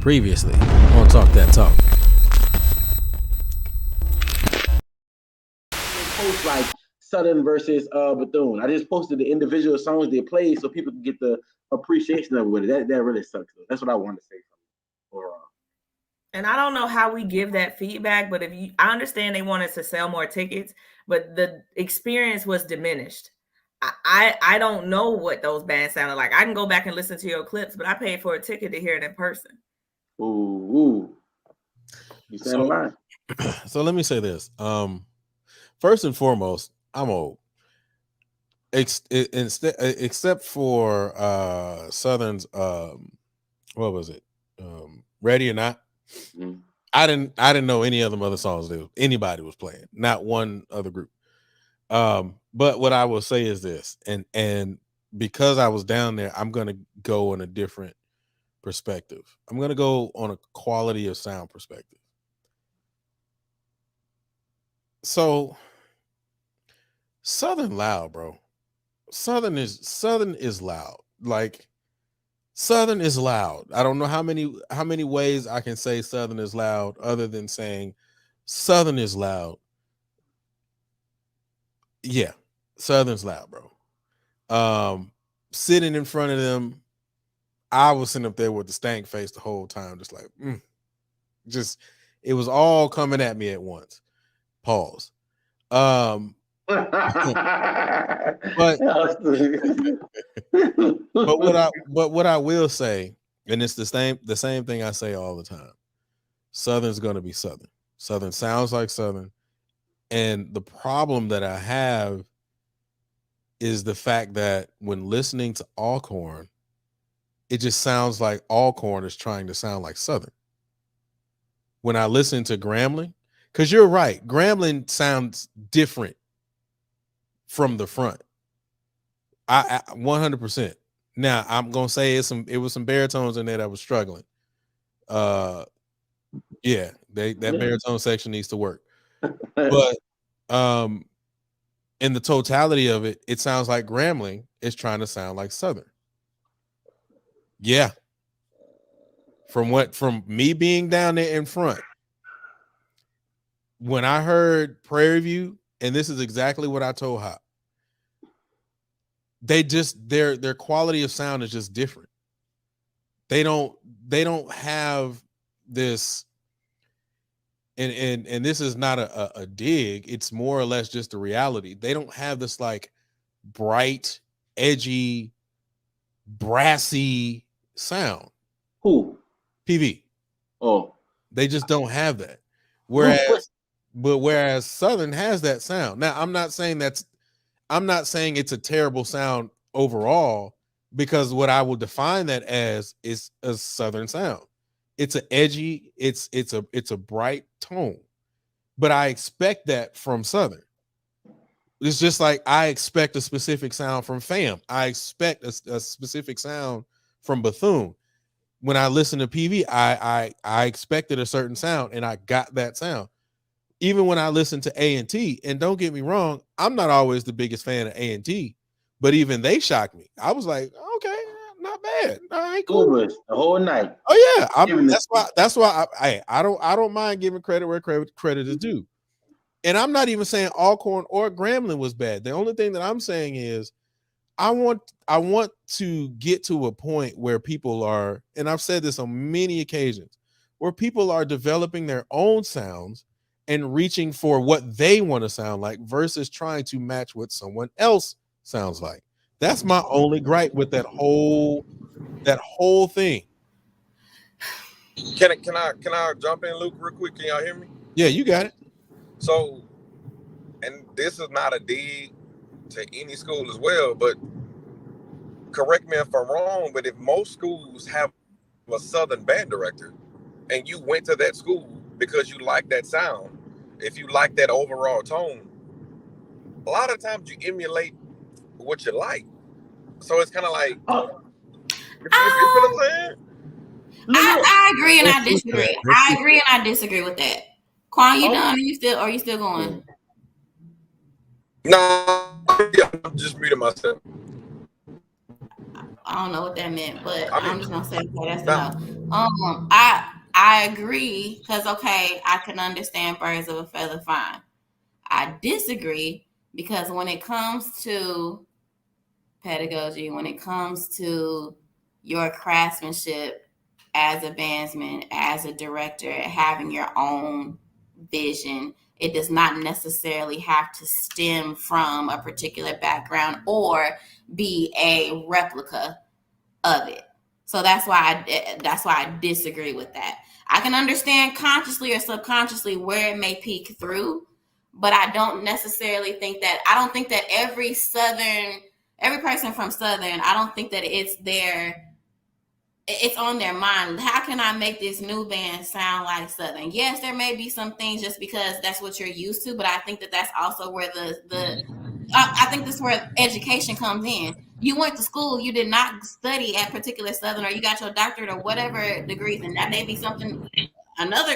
Previously on Talk That Talk. Post like Southern versus Bethune. I just posted the individual songs they played so people can get the appreciation of it with it. That really sucks. Though. That's what I wanted to say from overall. And I don't know how we give that feedback, but I understand they wanted to sell more tickets, but the experience was diminished. I don't know what those bands sounded like. I can go back and listen to your clips, but I paid for a ticket to hear it in person. Ooh. You sound a lot. So let me say this. First and foremost, I'm old. Except for Southern's what was it? Ready or Not? Mm-hmm. I didn't know any of them other songs that anybody was playing. Not one other group. But what I will say is this, and because I was down there, I'm gonna go on a different perspective. I'm gonna go on a quality of sound perspective. So Southern loud, bro. Southern is loud. Like Southern is loud. I don't know how many ways I can say Southern is loud other than saying Southern is loud. Yeah, Southern's loud, bro. Sitting in front of them, I was sitting up there with the stank face the whole time, just like, just it was all coming at me at once. Pause. But what I will say, and it's the same thing I say all the time. Southern's gonna be Southern. Southern sounds like Southern. And the problem that I have is the fact that when listening to Alcorn, it just sounds like Alcorn is trying to sound like Southern. When I listen to Grambling, because you're right, Grambling sounds different from the front. I 100%. Now I'm gonna say it was some baritones in there that was struggling. Yeah, that baritone section needs to work. But in the totality of it, it sounds like Grambling is trying to sound like Southern. Yeah. From me being down there in front, when I heard Prairie View, and this is exactly what I told Hop, they just their quality of sound is just different. They don't have this, and this is not a dig, it's more or less just the reality. They don't have this like bright, edgy, brassy sound. Who? PV. Oh, they just don't have that. Whereas Southern has that sound. Now, I'm not saying it's a terrible sound overall, because what I will define that as is a Southern sound. It's an edgy, it's a bright tone, but I expect that from Southern. It's just like I expect a specific sound from FAM. I expect a specific sound from Bethune. When I listen to PV, I expected a certain sound, and I got that sound. Even when I listen to A&T, and don't get me wrong, I'm not always the biggest fan of A&T, but even they shocked me. I was like, okay, not bad. All right, cool. The whole night. Oh yeah, that's why I don't mind giving credit where credit is due. And I'm not even saying Alcorn or Grambling was bad. The only thing that I'm saying is I want to get to a point where people are, and I've said this on many occasions, where people are developing their own sounds and reaching for what they want to sound like versus trying to match what someone else sounds like. That's my only gripe with that whole thing. Can I jump in, Luke, real quick? Can y'all hear me? Yeah, you got it. So, and this is not a dig to any school as well, but correct me if I'm wrong, but if most schools have a Southern band director and you went to that school because you like that sound, if you like that overall tone, a lot of times you emulate what you like. So it's kind of like, you know what I'm saying? I agree and I disagree. I agree and I disagree with that. Quan, you done? Are you still going? No, I'm just muting myself. I don't know what that meant, but I'm just gonna say that's enough. I agree because okay, I can understand birds of a feather fine. I disagree because when it comes to pedagogy, when it comes to your craftsmanship as a bandsman, as a director, having your own vision, it does not necessarily have to stem from a particular background or be a replica of it. So that's why I disagree with that. I can understand consciously or subconsciously where it may peek through, but I don't necessarily think that every person from Southern, I don't think that it's on their mind. How can I make this new band sound like Southern? Yes, there may be some things just because that's what you're used to, but I think that that's also where I think that's where education comes in. You went to school, you did not study at particular Southern, or you got your doctorate or whatever degrees, and that may be something another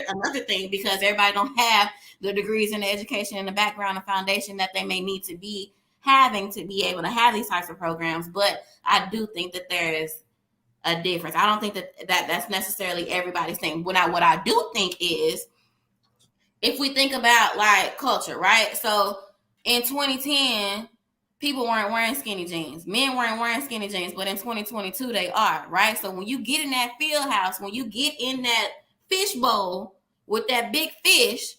thing because everybody don't have the degrees and the education and the background and foundation that they may need to be having to be able to have these types of programs. But I do think that there is a difference. I don't think that's necessarily everybody's thing. What I do think is if we think about like culture, right? So in 2010, people weren't wearing skinny jeans. Men weren't wearing skinny jeans, but in 2022, they are, right? So when you get in that field house, when you get in that fish bowl with that big fish,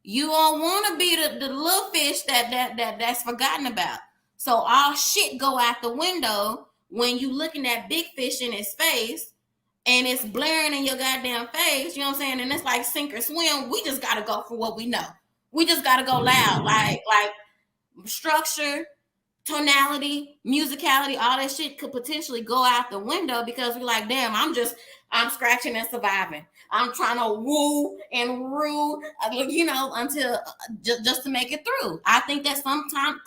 you don't want to be the little fish that's forgotten about. So all shit go out the window when you looking at big fish in his face and it's blaring in your goddamn face, you know what I'm saying? And it's like sink or swim. We just gotta go for what we know. We just gotta go loud, like structure, tonality, musicality, all that shit could potentially go out the window because we're like, damn, I'm scratching and surviving. I'm trying to woo and rue, until just to make it through. I think that sometimes,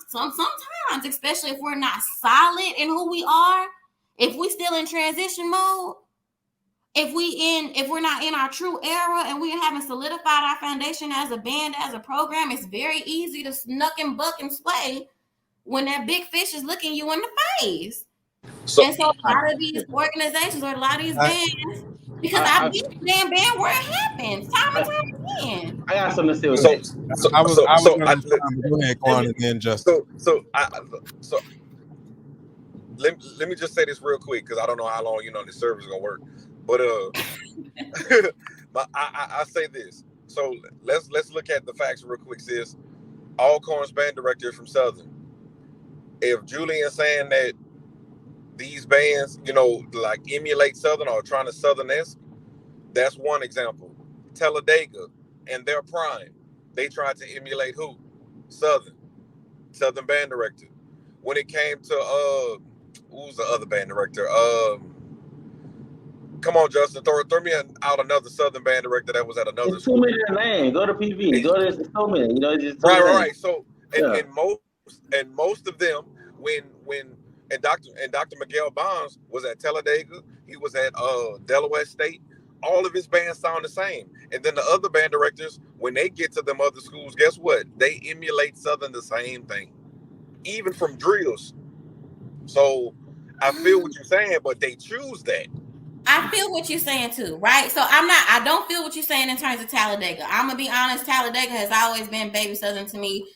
especially if we're not solid in who we are, if we still in transition mode, if we're not in our true era and we haven't solidified our foundation as a band, as a program, it's very easy to snuck and buck and sway when that big fish is looking you in the face. So a lot of these organizations or a lot of these bands, because I've been in band where it happens time and time again. I got something to say with that. I was gonna go ahead, Quan, and then Justin. So let me just say this real quick because I don't know how long this server is gonna work, but I say this. So let's look at the facts real quick, sis. Alcorn's band director from Southern. If Julian's saying that these bands, like emulate Southern or trying to Southern-esque, that's one example. Talladega and their prime, they tried to emulate who? Southern band director. When it came to who's the other band director? Come on, Justin, throw me out another Southern band director that was at another school. Too many names. Go to PV. Go to so many. Just right. So and most of them, when Dr. Miguel Bonds was at Talladega, he was at Delaware State. All of his bands sound the same. And then the other band directors, when they get to them other schools, guess what? They emulate Southern the same thing, even from drills. So I feel what you're saying, but they choose that. I feel what you're saying too, right? So I don't feel what you're saying in terms of Talladega. I'm gonna be honest, Talladega has always been baby Southern to me,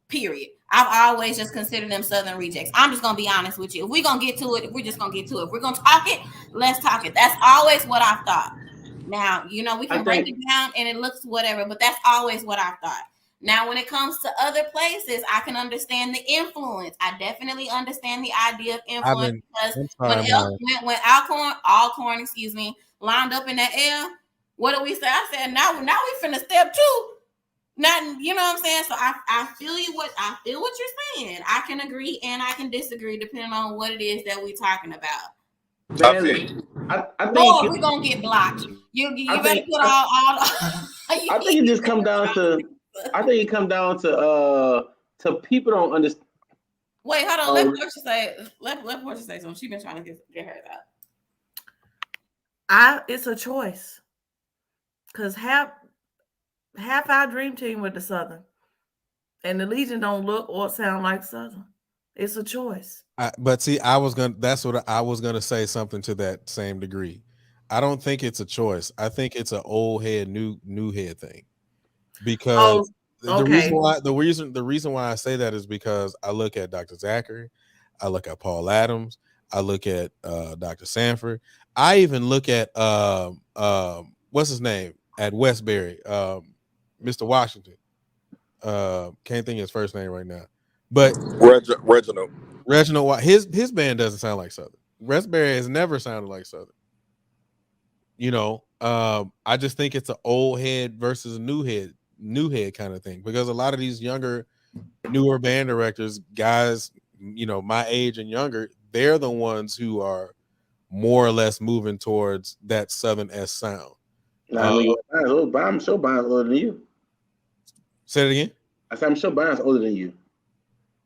period. I've always just considered them Southern rejects. I'm just gonna be honest with you. If we're gonna get to it, we're just gonna get to it. If we're gonna talk it, let's talk it. That's always what I've thought. Now, we can break it down and it looks whatever, but that's always what I've thought. Now, when it comes to other places, I can understand the influence. I definitely understand the idea of influence because when Alcorn, lined up in that air, what do we say? I said, now we finna step two. Not, you know what I'm saying? So I feel what you're saying. I can agree and I can disagree depending on what it is that we're talking about. I think we're gonna get blocked. You better put all. I think it just come down to. I think it come down to people don't understand. Wait, hold on. Let Portia say. Let Portia say something. She's been trying to get hers out. It's a choice, because half our dream team with the Southern, and the Legion don't look or sound like Southern. It's a choice. But see, that's what I was gonna say something to that same degree. I don't think it's a choice. I think it's an old head, new head thing. Because Oh, the okay. reason why I say that is because I look at Dr. Zachary, I look at Paul Adams, I look at Dr. Sanford, I even look at what's his name at Westbury, Mr. Washington. Can't think of his first name right now, but Reginald. His band doesn't sound like Southern. Westbury has never sounded like Southern. I just think it's an old head versus a new head kind of thing, because a lot of these newer band directors, guys, my age and younger, they're the ones who are more or less moving towards that Southern S sound. I'm sure Bynes older than you. Say it again. I said I'm sure Bynes older than you.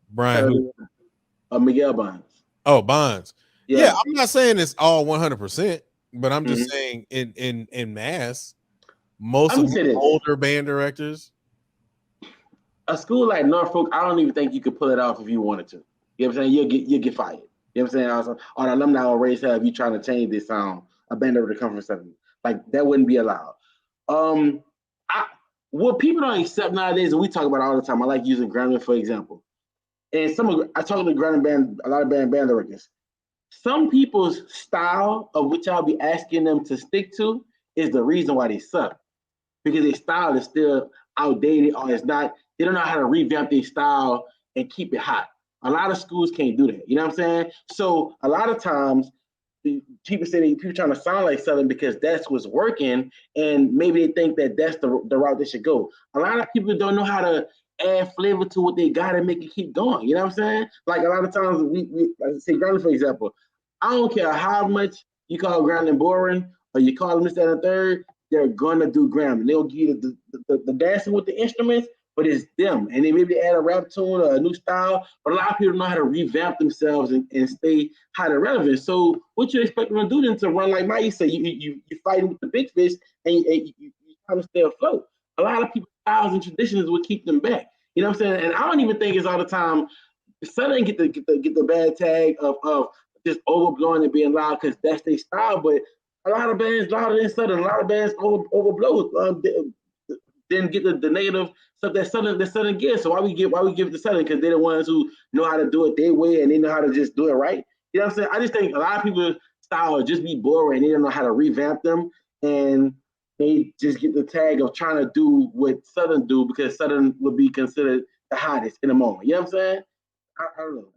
Brian Miguel Bynes. Oh, Bonds. Yeah. I'm not saying it's all 100%, but I'm just saying in mass, most of the older band directors. A school like Norfolk, I don't even think you could pull it off if you wanted to. You know what I'm saying? You'll get fired. You know what I'm saying? On alumni will raise hell if you trying to change this sound, a band director come from something. Like that wouldn't be allowed. What people don't accept nowadays, and we talk about it all the time. I like using Grambling for example. And I talk to Grambling band, a lot of band directors. Some people's style of which I'll be asking them to stick to is the reason why they suck. Because their style is still outdated, or it's not, they don't know how to revamp their style and keep it hot. A lot of schools can't do that. You know what I'm saying? So a lot of times people trying to sound like Southern because that's what's working, and maybe they think that that's the route they should go. A lot of people don't know how to add flavor to what they got and make it keep going. You know what I'm saying? Like a lot of times we like say Grambling, for example. I don't care how much you call Grambling boring or you call them this, that, and third, they're gonna do Grambling. They'll give you the dancing with the instruments, but it's them. And they maybe add a rap tune or a new style, but a lot of people know how to revamp themselves and stay highly relevant. So what you expect them to do then to run like Mike said, you fighting with the big fish and you trying to stay afloat. A lot of people's styles and traditions will keep them back. You know what I'm saying? And I don't even think it's all the time. Southern get the bad tag of just overblowing and being loud because that's their style, but a lot of bands louder than Southern. A lot of bands overblow. Then get the negative stuff that Southern gets. So why we give it to Southern? Because they're the ones who know how to do it their way and they know how to just do it right. You know what I'm saying? I just think a lot of people's style just be boring. They don't know how to revamp them, and they just get the tag of trying to do what Southern do because Southern would be considered the hottest in the moment. You know what I'm saying? I don't know.